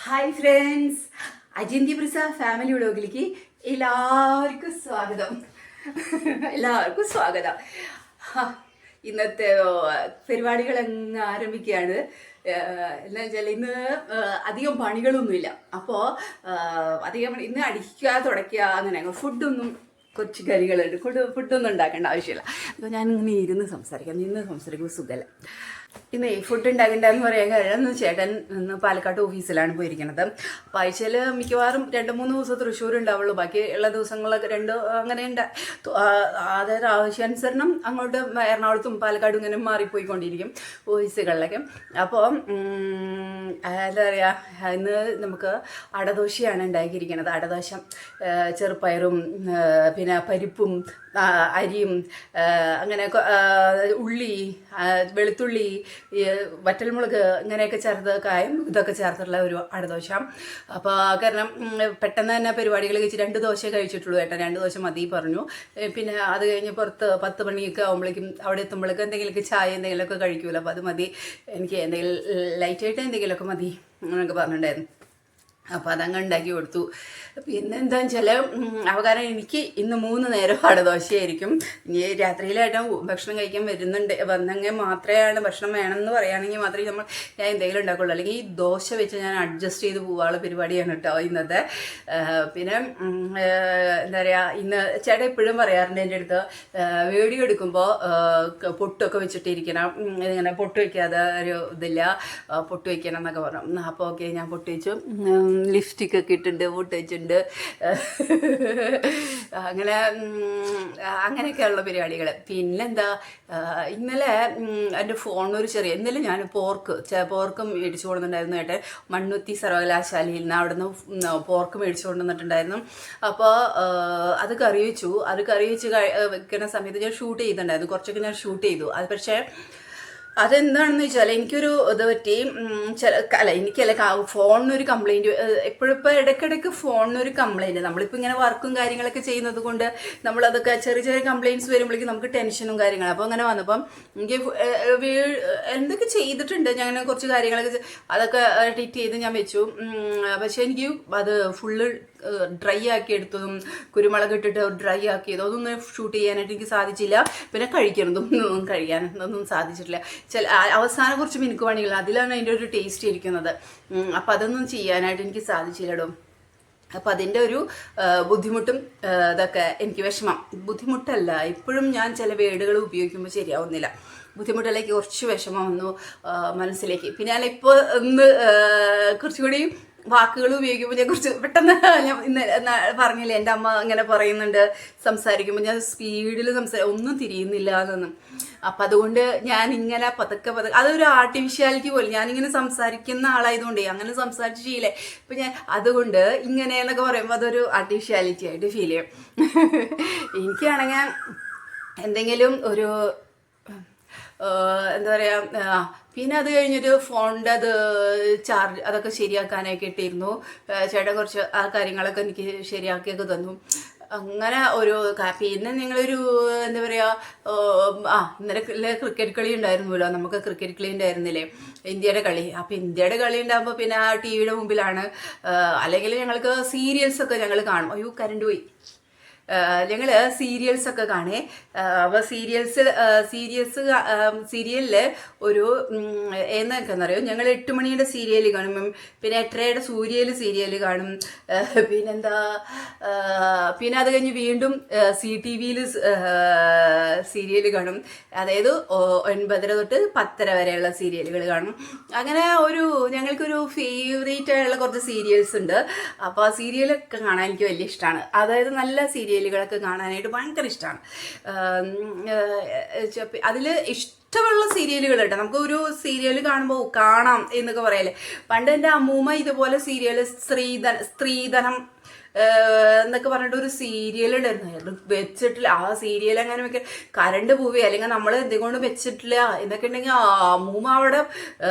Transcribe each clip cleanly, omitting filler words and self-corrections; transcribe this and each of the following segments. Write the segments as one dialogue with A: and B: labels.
A: Hi friends, അജിന്തി Prasad family വ്ളോഗിലേക്ക് എല്ലാവർക്കും സ്വാഗതം. എല്ലാവർക്കും സ്വാഗതം. ഇന്നത്തെ പരിപാടികൾ അങ്ങ് ആരംഭിക്കുകയാണ്. എന്താ വെച്ചാൽ ഇന്ന് അധികം പണികളൊന്നുമില്ല. അപ്പോൾ അധികം ഇന്ന് അടിക്കുക തുടയ്ക്കുക അങ്ങനെ ഫുഡൊന്നും കുറച്ച് കറികളുണ്ട്. ഫുഡൊന്നും ഉണ്ടാക്കേണ്ട ആവശ്യമില്ല. അപ്പോൾ ഞാൻ ഇങ്ങനെ ഇരുന്ന് സംസാരിക്കാം. നിന്ന് സംസാരിക്കുമ്പോൾ സുഖമല്ല. ഇന്ന് ഫുഡ് ഉണ്ടാക്കണ്ടെന്ന് പറയാൻ കഴിയുന്ന ചേട്ടൻ ഇന്ന് പാലക്കാട് ഓഫീസിലാണ് പോയിരിക്കുന്നത്. അപ്പോൾ ആഴ്ചയിൽ മിക്കവാറും 2-3 ദിവസം തൃശ്ശൂർ ഉണ്ടാവുള്ളൂ. ബാക്കി ഉള്ള ദിവസങ്ങളൊക്കെ അങ്ങനെ അതായത് ആവശ്യാനുസരണം അങ്ങോട്ട് എറണാകുളത്തും പാലക്കാടും ഇങ്ങനെ മാറിപ്പോയിക്കൊണ്ടിരിക്കും ഓഫീസുകളിലൊക്കെ. അപ്പോൾ എന്താ പറയുക, ഇന്ന് നമുക്ക് അടദോശയാണ് ഉണ്ടാക്കിയിരിക്കുന്നത്. അടദോശ ചെറുപ്പയറും പിന്നെ പരിപ്പും അരിയും അങ്ങനെ ഉള്ളി, വെളുത്തുള്ളി, വറ്റൽമുളക് ഇങ്ങനെയൊക്കെ ചേർത്ത് കായം ഇതൊക്കെ ചേർത്തിട്ടുള്ള ഒരു അടദോശ. അപ്പോൾ കാരണം പെട്ടെന്ന് തന്നെ പരിപാടികൾ കഴിച്ച് 2 ദോശ കഴിച്ചിട്ടുള്ളൂ. ഏട്ടാ 2 ദോശ മതി പറഞ്ഞു. പിന്നെ അത് കഴിഞ്ഞ് പുറത്ത് 10 മണിയൊക്കെ ആകുമ്പോഴേക്കും അവിടെ എത്തുമ്പോഴേക്കും എന്തെങ്കിലുമൊക്കെ ചായ എന്തെങ്കിലുമൊക്കെ കഴിക്കുമല്ലോ. അപ്പോൾ അത് മതി, എനിക്ക് എന്തെങ്കിലും ലൈറ്റായിട്ട് എന്തെങ്കിലുമൊക്കെ മതി എന്നൊക്കെ പറഞ്ഞിട്ടുണ്ടായിരുന്നു. അപ്പോൾ അതങ്ങ് ഉണ്ടാക്കി കൊടുത്തു. പിന്നെ എന്താണെന്ന് വെച്ചാൽ കാരണം എനിക്ക് ഇന്ന് 3 നേരം അടദോശയായിരിക്കും. ഇനി രാത്രിയിലായിട്ടും ഭക്ഷണം കഴിക്കാൻ വന്നെങ്കിൽ മാത്രമേ ഭക്ഷണം വേണമെന്ന് പറയുകയാണെങ്കിൽ മാത്രമേ ഞാൻ എന്തെങ്കിലും ഉണ്ടാക്കുള്ളൂ. അല്ലെങ്കിൽ ഈ ദോശ വെച്ച് ഞാൻ അഡ്ജസ്റ്റ് ചെയ്ത് പോകാനുള്ള പരിപാടിയാണ് കേട്ടോ ഇന്നത്തെ. പിന്നെ എന്താ പറയുക, ഇന്ന് ചേട്ടൻ എപ്പോഴും പറയാറുണ്ട് എൻ്റെ അടുത്ത്, വീഡിയോ എടുക്കുമ്പോൾ പൊട്ടൊക്കെ വെച്ചിട്ടിരിക്കണം, ഇങ്ങനെ പൊട്ട് വയ്ക്കാതെ ഒരു ഇതില്ല, പൊട്ട് വയ്ക്കണം എന്നൊക്കെ പറഞ്ഞു. അപ്പോൾ ഓക്കെ, ഞാൻ പൊട്ട് വെച്ചു. ലിപ്സ്റ്റിക് ഒക്കെ ഇട്ടിട്ടുണ്ട്, പൊട്ട് വെച്ചിട്ടുണ്ട്. അങ്ങനെയൊക്കെയുള്ള പരിപാടികൾ. പിന്നെന്താ, ഇന്നലെ എൻ്റെ ഫോണിനൊരു ഇന്നലെ ഞാൻ പോർക്ക് മേടിച്ചു കൊണ്ടുവന്നിട്ടുണ്ടായിരുന്നു. ഏട്ടെ മണ്ണുത്തി സർവകലാശാലയിൽ നിന്ന് അവിടെ നിന്ന് പോർക്ക് മേടിച്ചു കൊണ്ടുവന്നിട്ടുണ്ടായിരുന്നു. അപ്പോൾ അത് കറി വെച്ചു. വെക്കുന്ന സമയത്ത് ഞാൻ ഷൂട്ട് ചെയ്തിട്ടുണ്ടായിരുന്നു. കുറച്ചൊക്കെ ഞാൻ ഷൂട്ട് ചെയ്തു. അത് പക്ഷേ അതെന്താണെന്ന് വെച്ചാൽ എനിക്കൊരു ഇത് പറ്റി, എനിക്കല്ല ഫോണിനൊരു കംപ്ലൈൻറ്റ്. ഇപ്പോൾ ഇടയ്ക്കിടയ്ക്ക് ഫോണിനൊരു കംപ്ലൈൻറ്റ്. നമ്മളിപ്പോൾ ഇങ്ങനെ വർക്കും കാര്യങ്ങളൊക്കെ ചെയ്യുന്നത് കൊണ്ട് നമ്മളതൊക്കെ ചെറിയ കംപ്ലയിൻറ്റ്സ് വരുമ്പോഴേക്കും നമുക്ക് ടെൻഷനും കാര്യങ്ങളും. അപ്പോൾ അങ്ങനെ വന്നപ്പം എനിക്ക് എന്തൊക്കെ ചെയ്തിട്ടുണ്ട്, ഞാൻ കുറച്ച് കാര്യങ്ങളൊക്കെ അതൊക്കെ എഡിറ്റ് ചെയ്ത് ഞാൻ വെച്ചു. പക്ഷേ എനിക്ക് അത് ഫുള്ള് ഡ്രൈ ആക്കി എടുത്തതും കുരുമുളക് ഇട്ടിട്ട് ഡ്രൈ ആക്കിയതും അതൊന്നും ഷൂട്ട് ചെയ്യാനായിട്ട് എനിക്ക് സാധിച്ചില്ല. പിന്നെ കഴിക്കാനൊന്നും സാധിച്ചിട്ടില്ല. അവസാനം കുറച്ച് മിനുക്ക് പണികൾ, അതിലാണ് അതിൻ്റെ ഒരു ടേസ്റ്റ് ഇരിക്കുന്നത്. അപ്പം അതൊന്നും ചെയ്യാനായിട്ട് എനിക്ക് സാധിച്ചില്ലടോ. അപ്പം അതിൻ്റെ ഒരു ബുദ്ധിമുട്ടും ഇതൊക്കെ എനിക്ക് വിഷമം. ബുദ്ധിമുട്ടല്ല, ഇപ്പോഴും ഞാൻ ചില വേർഡുകൾ ഉപയോഗിക്കുമ്പോൾ ശരിയാവുന്നില്ല. ബുദ്ധിമുട്ടിലേക്ക് കുറച്ച് വിഷമം വന്നു മനസ്സിലേക്ക്. പിന്നെ ഞാനിപ്പോൾ കുറച്ചുകൂടി വാക്കുകൾ ഉപയോഗിക്കുമ്പോൾ ഞാൻ കുറച്ച് പെട്ടെന്ന്, ഞാൻ ഇന്ന് പറഞ്ഞില്ലേ എൻ്റെ അമ്മ ഇങ്ങനെ പറയുന്നുണ്ട്, സംസാരിക്കുമ്പോൾ ഞാൻ സ്പീഡിൽ ഒന്നും തിരിയുന്നില്ല എന്നൊന്നും. അപ്പം അതുകൊണ്ട് ഞാനിങ്ങനെ പതുക്കെ അതൊരു ആർട്ടിഫിഷ്യാലിറ്റി പോലെ ഞാനിങ്ങനെ സംസാരിക്കുന്ന ആളായതുകൊണ്ടേ അങ്ങനെ സംസാരിച്ച് ചെയ്യില്ലേ. ഇപ്പം ഞാൻ അതുകൊണ്ട് ഇങ്ങനെ എന്നൊക്കെ പറയുമ്പോൾ അതൊരു ആർട്ടിഫിഷ്യാലിറ്റി ആയിട്ട് ഫീൽ ചെയ്യും. എനിക്കാണെങ്കിൽ എന്തെങ്കിലും ഒരു എന്താ പറയുക, പിന്നെ അത് കഴിഞ്ഞൊരു ഫോണിൻ്റെ ചാർജ് അതൊക്കെ ശരിയാക്കാനൊക്കെ ഇട്ടിരുന്നു. ചേട്ടൻ കുറച്ച് ആ കാര്യങ്ങളൊക്കെ എനിക്ക് ശരിയാക്കിയൊക്കെ തന്നു. അങ്ങനെ ഒരു പിന്നെ നിങ്ങളൊരു എന്താ പറയുക, ഇന്നലെ ക്രിക്കറ്റ് കളി ഉണ്ടായിരുന്നല്ലോ. നമുക്ക് ക്രിക്കറ്റ് കളി ഉണ്ടായിരുന്നില്ലേ, ഇന്ത്യയുടെ കളി. അപ്പോൾ ഇന്ത്യയുടെ കളി ഉണ്ടാകുമ്പോൾ പിന്നെ ആ ടി വിയുടെ മുമ്പിലാണ്. അല്ലെങ്കിൽ ഞങ്ങൾക്ക് സീരിയൽസൊക്കെ ഞങ്ങൾ കാണും. അയ്യോ കറണ്ട് പോയി. ഞങ്ങൾ സീരിയൽസൊക്കെ കാണേ. അപ്പോൾ സീരിയലിൽ ഒരു എന്നൊക്കെ അറിയാം, ഞങ്ങൾ 8 മണിയുടെ സീരിയൽ കാണും, പിന്നെ 8:30യുടെ സീരിയൽ കാണും. പിന്നെ അത് കഴിഞ്ഞ് വീണ്ടും CTVയിൽ സീരിയൽ കാണും. അതായത് 9:30 തൊട്ട് 10:30 വരെയുള്ള സീരിയലുകൾ കാണും. അങ്ങനെ ഞങ്ങൾക്കൊരു ഫേവറേറ്റ് ആയുള്ള കുറച്ച് സീരിയൽസ് ഉണ്ട്. അപ്പോൾ ആ സീരിയലൊക്കെ കാണാൻ എനിക്ക് വലിയ ഇഷ്ടമാണ്. അതായത് നല്ല സീരിയലുകളൊക്കെ കാണാനായിട്ട് ഭയങ്കര ഇഷ്ടമാണ്. അതിൽ ഇഷ്ടമുള്ള സീരിയലുകളുണ്ട്. നമുക്ക് ഒരു സീരിയൽ കാണുമ്പോൾ കാണാം എന്നൊക്കെ പറയല്ലേ. പണ്ട് എൻ്റെ അമ്മൂമ്മ ഇതുപോലെ സീരിയൽ സ്ത്രീധനം എന്നൊക്കെ പറഞ്ഞിട്ട് ഒരു സീരിയൽ ഉണ്ടായിരുന്നു. വെച്ചിട്ടില്ല ആ സീരിയൽ. അങ്ങനെ വെക്കാൻ കറണ്ട് പോവുക അല്ലെങ്കിൽ നമ്മൾ എന്തുകൊണ്ട് വെച്ചിട്ടില്ല എന്നൊക്കെ ഉണ്ടെങ്കിൽ അമ്മൂമ്മ അവിടെ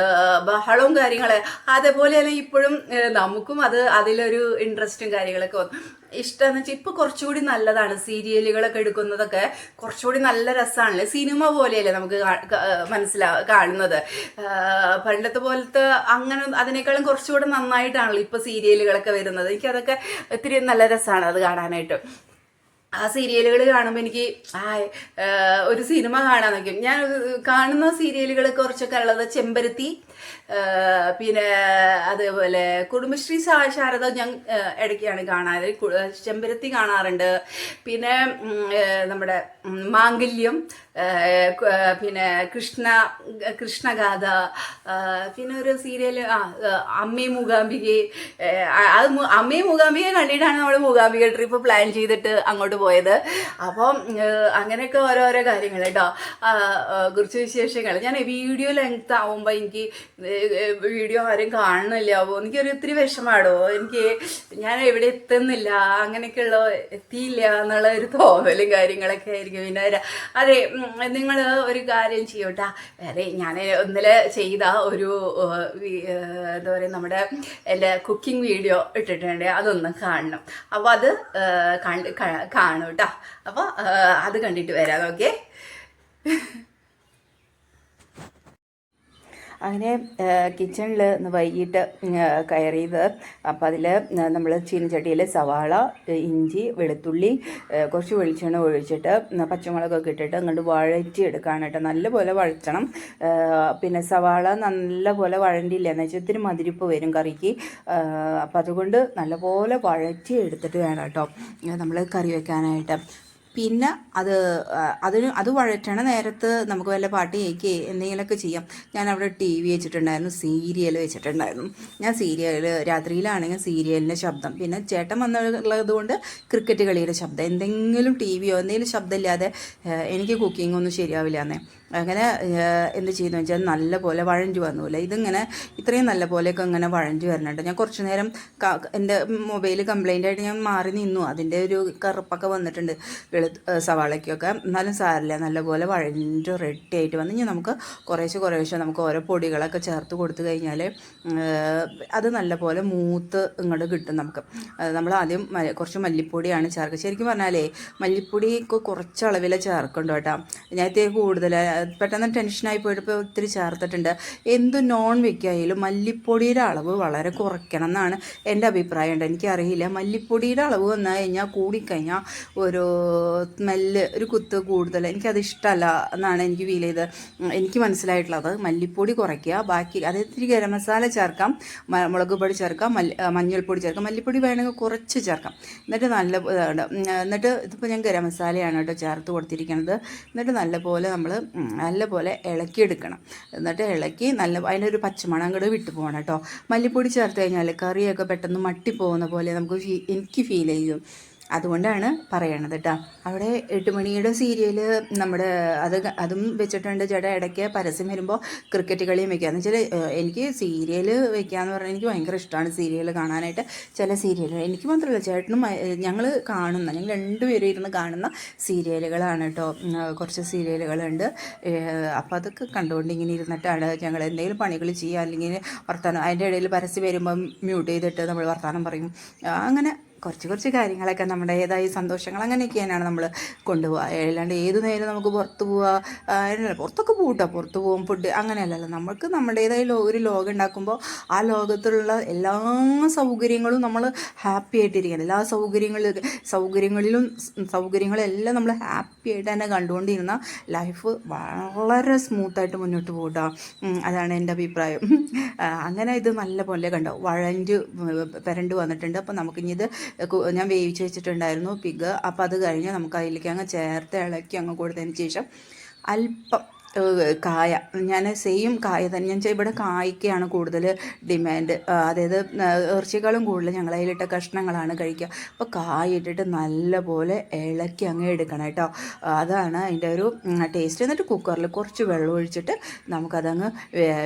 A: ബഹളവും കാര്യങ്ങൾ. അതേപോലെ തന്നെ ഇപ്പോഴും നമുക്കും അതിലൊരു ഇൻട്രസ്റ്റും കാര്യങ്ങളൊക്കെ വന്നു. ഇഷ്ടമെന്ന് വെച്ചാൽ ഇപ്പോൾ കുറച്ചുകൂടി നല്ലതാണ് സീരിയലുകളൊക്കെ എടുക്കുന്നതൊക്കെ കുറച്ചുകൂടി നല്ല രസമാണല്ലേ, സിനിമ പോലെയല്ലേ നമുക്ക് കാണുന്നത്. പണ്ടത്തെ പോലത്തെ അങ്ങനെ അതിനേക്കാളും കുറച്ചുകൂടി നന്നായിട്ടാണല്ലോ ഇപ്പോൾ സീരിയലുകളൊക്കെ വരുന്നത്. എനിക്കതൊക്കെ ഒത്തിരി നല്ല രസമാണ് അത് കാണാനായിട്ട്. ആ സീരിയലുകൾ കാണുമ്പോൾ എനിക്ക് ഒരു സിനിമ കാണാൻ നോക്കും. ഞാൻ കാണുന്ന സീരിയലുകൾ കുറച്ചൊക്കെ ഉള്ളത് ചെമ്പരത്തി, പിന്നെ അതേപോലെ കുടുംബശ്രീ ശാരദ ഞാൻ ഇടയ്ക്കാണ് കാണാറ്. ചെമ്പരത്തി കാണാറുണ്ട്. പിന്നെ നമ്മുടെ മാംഗല്യം, പിന്നെ കൃഷ്ണഗാഥ, പിന്നെ ഒരു സീരിയൽ അമ്മയും മൂകാംബികെ. അത് അമ്മയും മൂകാംബികയെ കണ്ടിട്ടാണ് നമ്മൾ മൂകാംബിക ട്രിപ്പ് പ്ലാൻ ചെയ്തിട്ട് അങ്ങോട്ട് പോയത്. അപ്പം അങ്ങനെയൊക്കെ ഓരോരോ കാര്യങ്ങൾ കേട്ടോ, കുറച്ച് വിശേഷങ്ങൾ. ഞാൻ വീഡിയോ ലെങ്ത് ആവുമ്പോൾ എനിക്ക് വീഡിയോ ആരും കാണുന്നില്ല, എനിക്കൊരു ഒത്തിരി വിഷമാടോ. ഞാൻ എവിടെ എത്തുന്നില്ല, അങ്ങനെയൊക്കെയുള്ള എത്തിയില്ല എന്നുള്ള ഒരു തോന്നലും കാര്യങ്ങളൊക്കെ ആയിരിക്കും. പിന്നെ അതെ, നിങ്ങൾ ഒരു കാര്യം ചെയ്യോട്ടാ. അതെ, ഞാൻ ഇന്നലെ ചെയ്ത ഒരു എന്താ പറയുക, നമ്മുടെ എല്ലാ കുക്കിംഗ് വീഡിയോ ഇട്ടിട്ടുണ്ട്, അതൊന്ന് കാണണം. അപ്പോൾ അത് കാണും കേട്ടോ. അപ്പോൾ അത് കണ്ടിട്ട് വരാം. ഓക്കെ. അങ്ങനെ കിച്ചണിൽ വൈകിട്ട് കയറിയത്. അപ്പോൾ അതിൽ നമ്മൾ ചീനച്ചട്ടിയിൽ സവാള, ഇഞ്ചി, വെളുത്തുള്ളി, കുറച്ച് വെളിച്ചെണ്ണ ഒഴിച്ചിട്ട് പച്ചമുളകൊക്കെ ഇട്ടിട്ട് അങ്ങോട്ട് വഴറ്റി എടുക്കാനായിട്ട് നല്ലപോലെ വഴറ്റണം. പിന്നെ സവാള നല്ലപോലെ വഴണ്ടിയില്ല എന്ന് വെച്ചാൽ ഇത്തിരി മതിരിപ്പ് വരും കറിക്ക്. അപ്പം അതുകൊണ്ട് നല്ലപോലെ വഴറ്റി എടുത്തിട്ട് വേണം കേട്ടോ നമ്മൾ കറി വെക്കാനായിട്ട്. പിന്നെ അത് വഴറ്റണ നേരത്ത് നമുക്ക് വല്ല പാട്ട് കേൾക്കുകയോ എന്തെങ്കിലുമൊക്കെ ചെയ്യാം. ഞാൻ അവിടെ TV വെച്ചിട്ടുണ്ടായിരുന്നു, സീരിയൽ വെച്ചിട്ടുണ്ടായിരുന്നു. ഞാൻ രാത്രിയിലാണെങ്കിൽ സീരിയലിൻ്റെ ശബ്ദം, പിന്നെ ചേട്ടൻ വന്നുള്ളത് കൊണ്ട് ക്രിക്കറ്റ് കളിയുടെ ശബ്ദം, എന്തെങ്കിലും TVയോ എന്തെങ്കിലും ശബ്ദമില്ലാതെ എനിക്ക് കുക്കിംഗ് ഒന്നും ശരിയാവില്ല എന്നേ. അങ്ങനെ എന്ത് ചെയ്യുന്നു വെച്ചാൽ നല്ല പോലെ വഴഞ്ഞു വന്നില്ല. ഇതിങ്ങനെ ഇത്രയും നല്ല പോലെയൊക്കെ ഇങ്ങനെ വഴഞ്ഞു വരണുണ്ട്. ഞാൻ കുറച്ച് നേരം എൻ്റെ മൊബൈൽ കംപ്ലൈൻ്റ് ആയിട്ട് ഞാൻ മാറി നിന്നു. അതിൻ്റെ ഒരു കറുപ്പൊക്കെ വന്നിട്ടുണ്ട് സവാളയ്ക്കൊക്കെ. എന്നാലും സാരില്ല, നല്ലപോലെ വഴഞ്ഞു റെഡി ആയിട്ട് വന്ന് ഇനി നമുക്ക് കുറേശ്ശെ നമുക്ക് ഓരോ പൊടികളൊക്കെ ചേർത്ത് കൊടുത്തു കഴിഞ്ഞാൽ അത് നല്ലപോലെ മൂത്ത് ഇങ്ങോട്ട് കിട്ടും നമുക്ക്. നമ്മൾ ആദ്യം കുറച്ച് മല്ലിപ്പൊടിയാണ് ചേർക്കുക. ശരിക്കും പറഞ്ഞാലേ മല്ലിപ്പൊടി കുറച്ച് അളവിൽ ചേർക്കണ്ടോ കേട്ടോ. ഞാൻ കൂടുതൽ പെട്ടെന്ന് ടെൻഷനായി പോയിട്ട് ഇപ്പോൾ ഒത്തിരി ചേർത്തിട്ടുണ്ട്. എന്ത് നോൺ വെക്കായാലും മല്ലിപ്പൊടിയുടെ അളവ് വളരെ കുറയ്ക്കണം എന്നാണ് എൻ്റെ അഭിപ്രായം. ഉണ്ട്, എനിക്കറിയില്ല. മല്ലിപ്പൊടിയുടെ അളവ് വന്നു കഴിഞ്ഞാൽ കൂടിക്കഴിഞ്ഞാൽ ഒരു സ്മെല്ല്, ഒരു കുത്ത് കൂടുതൽ, എനിക്കത് ഇഷ്ടമല്ല എന്നാണ് എനിക്ക് ഫീൽ ചെയ്ത് എനിക്ക് മനസ്സിലായിട്ടുള്ളത്. മല്ലിപ്പൊടി കുറയ്ക്കുക, ബാക്കി അത് ഇത്തിരി ഗരം മസാല ചേർക്കാം, മുളക് പൊടി ചേർക്കാം, മഞ്ഞൾപ്പൊടി ചേർക്കാം, മല്ലിപ്പൊടി വേണമെങ്കിൽ കുറച്ച് ചേർക്കാം. എന്നിട്ട് എന്നിട്ട് ഇതിപ്പോൾ ഞാൻ ഗരം മസാലയാണ് കേട്ടോ ചേർത്ത് കൊടുത്തിരിക്കുന്നത്. എന്നിട്ട് നല്ലപോലെ ഇളക്കിയെടുക്കണം. എന്നിട്ട് ഇളക്കി അതിനൊരു പച്ചമണം അങ്ങോട്ട് വിട്ടു പോകണം കേട്ടോ. മല്ലിപ്പൊടി ചേർത്ത് കഴിഞ്ഞാൽ കറിയൊക്കെ പെട്ടെന്ന് മട്ടിപ്പോകുന്ന പോലെ എനിക്ക് ഫീൽ ചെയ്യും. അതുകൊണ്ടാണ് പറയണത് കേട്ടോ. അവിടെ 8 മണിയുടെ സീരിയൽ നമ്മുടെ അതും വെച്ചിട്ടുണ്ട് ചേട്ടാ. ഇടയ്ക്ക് പരസ്യം വരുമ്പോൾ ക്രിക്കറ്റ് കളിയും വെക്കുക. എന്ന് വെച്ചാൽ എനിക്ക് സീരിയൽ വെക്കുകയെന്ന് പറഞ്ഞാൽ എനിക്ക് ഭയങ്കര ഇഷ്ടമാണ് സീരിയൽ കാണാനായിട്ട്. ചില സീരിയലുകൾ എനിക്ക് മാത്രമല്ല ചേട്ടനും ഞങ്ങൾ രണ്ടുപേരും ഇരുന്ന് കാണുന്ന സീരിയലുകളാണ് കേട്ടോ. കുറച്ച് സീരിയലുകളുണ്ട്. അപ്പോൾ അതൊക്കെ കണ്ടുകൊണ്ട് ഇങ്ങനെ ഇരുന്നിട്ടാണ് ഞങ്ങൾ എന്തെങ്കിലും പണികൾ ചെയ്യുക, അല്ലെങ്കിൽ വർത്തമാനം. അതിൻ്റെ ഇടയിൽ പരസ്യം വരുമ്പം മ്യൂട്ട് ചെയ്തിട്ട് നമ്മൾ വർത്തമാനം പറയും. അങ്ങനെ കുറച്ച് കാര്യങ്ങളൊക്കെ നമ്മുടേതായ സന്തോഷങ്ങൾ അങ്ങനെയൊക്കെയാണ് നമ്മൾ കൊണ്ടുപോകുക. അല്ലാണ്ട് ഏതു നേരം നമുക്ക് പുറത്ത് പോവുക, പുറത്തൊക്കെ പോകട്ടോ, പുറത്ത് പോകും ഫുഡ് അങ്ങനെയല്ലല്ലോ. നമുക്ക് നമ്മുടേതായ ഒരു ലോകം ഉണ്ടാക്കുമ്പോൾ ആ ലോകത്തുള്ള എല്ലാ സൗകര്യങ്ങളും നമ്മൾ ഹാപ്പി ആയിട്ടിരിക്കണം. എല്ലാ സൗകര്യങ്ങളെല്ലാം നമ്മൾ ഹാപ്പി ആയിട്ട് തന്നെ കണ്ടുകൊണ്ടിരുന്ന ലൈഫ് വളരെ സ്മൂത്തായിട്ട് മുന്നോട്ട് പോകട്ടോ. അതാണ് എൻ്റെ അഭിപ്രായം. അങ്ങനെ ഇത് നല്ല പോലെ കണ്ടോ വരണ്ട് വന്നിട്ടുണ്ട്. അപ്പോൾ നമുക്കിനി ഇത് ഞാൻ വേവിച്ച് വെച്ചിട്ടുണ്ടായിരുന്നു പിഗ്. അപ്പോൾ അത് കഴിഞ്ഞ് നമുക്ക് അതിലേക്ക് അങ്ങ് ചേർത്ത് ഇളക്കി അങ്ങ് കൊടുത്തതിന് ശേഷം അല്പം കായ, ഞാൻ സെയിം കായ തന്നെ ഞാൻ ഇവിടെ കായ്ക്കാണ് കൂടുതൽ ഡിമാൻഡ്. അതായത് ഇറച്ചിക്കാളും കൂടുതൽ ഞങ്ങൾ അതിലിട്ട കഷ്ണങ്ങളാണ് കഴിക്കുക. അപ്പോൾ കായ ഇട്ടിട്ട് നല്ലപോലെ ഇളക്കി അങ്ങ് എടുക്കണം കേട്ടോ. അതാണ് അതിൻ്റെ ഒരു ടേസ്റ്റ്. എന്നിട്ട് കുക്കറിൽ കുറച്ച് വെള്ളം ഒഴിച്ചിട്ട് നമുക്കതങ്ങ്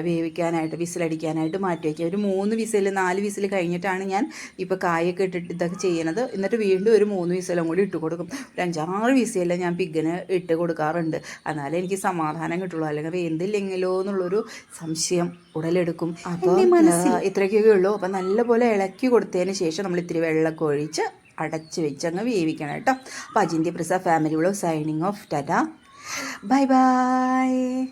A: വേവിക്കാനായിട്ട് വിസിലടിക്കാനായിട്ട് മാറ്റി വയ്ക്കുക. ഒരു 3 വിസിൽ 4 വിസിൽ കഴിഞ്ഞിട്ടാണ് ഞാൻ ഇപ്പോൾ കായൊക്കെ ഇട്ടിട്ട് ഇതൊക്കെ ചെയ്യുന്നത്. എന്നിട്ട് വീണ്ടും ഒരു 3 വിസിലും കൂടി ഇട്ട് കൊടുക്കും. ഒരു 5-6 വിസിലെല്ലാം ഞാൻ പിഗിന് ഇട്ട് കൊടുക്കാറുണ്ട്. എന്നാലേ എനിക്ക് സമാധാനം കിട്ടുള്ളൂ, അല്ലെങ്കിൽ വെന്തില്ലെങ്കിലോ എന്നുള്ളൊരു സംശയം ഉടലെടുക്കും. അപ്പോൾ ഇത്രയൊക്കെ ഉള്ളൂ. അപ്പം നല്ലപോലെ ഇളക്കി കൊടുത്തതിന് ശേഷം നമ്മൾ ഇത്തിരി വെള്ളമൊക്കെ ഒഴിച്ച് അടച്ച് വെച്ചങ്ങ് വേവിക്കണം കേട്ടോ. അപ്പോൾ Ajinthya Prasad family vlog signing off. ടാറ്റ, ബൈ ബൈ.